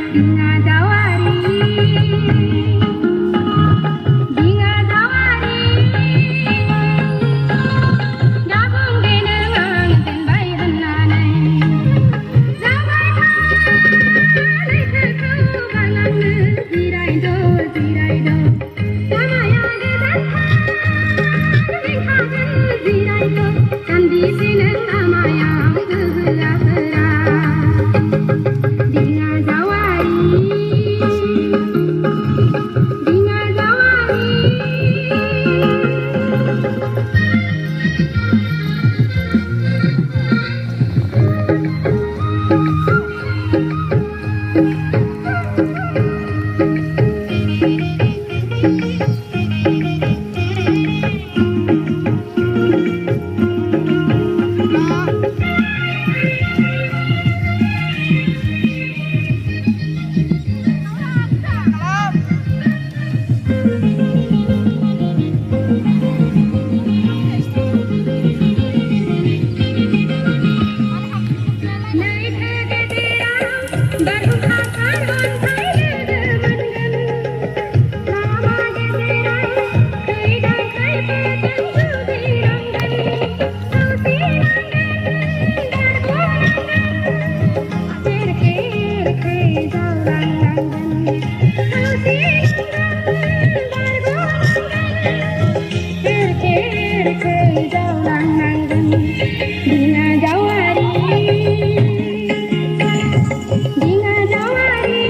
Bunga jawari, bunga jawari, jabung denengang tenbai hananai, jabai kali keku balang zirai do, samaya gedan bengkagen zirai do, kandi seneng amaya geulahera. Bunga jawari, bunga jawari. Bunga jawari, bunga jawari.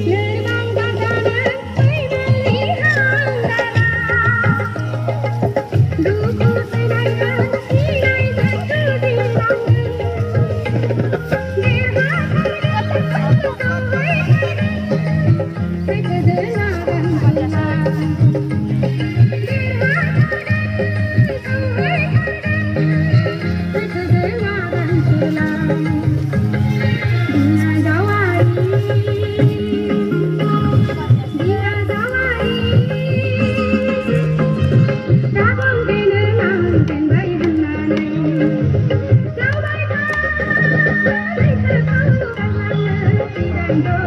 Gerbang dagangan melihat duku sedangkan sinai berkesinambungan. Bunga jawari, bunga jawari, jabung denengang tenbai hananai, jabai kali keku balang zirai do,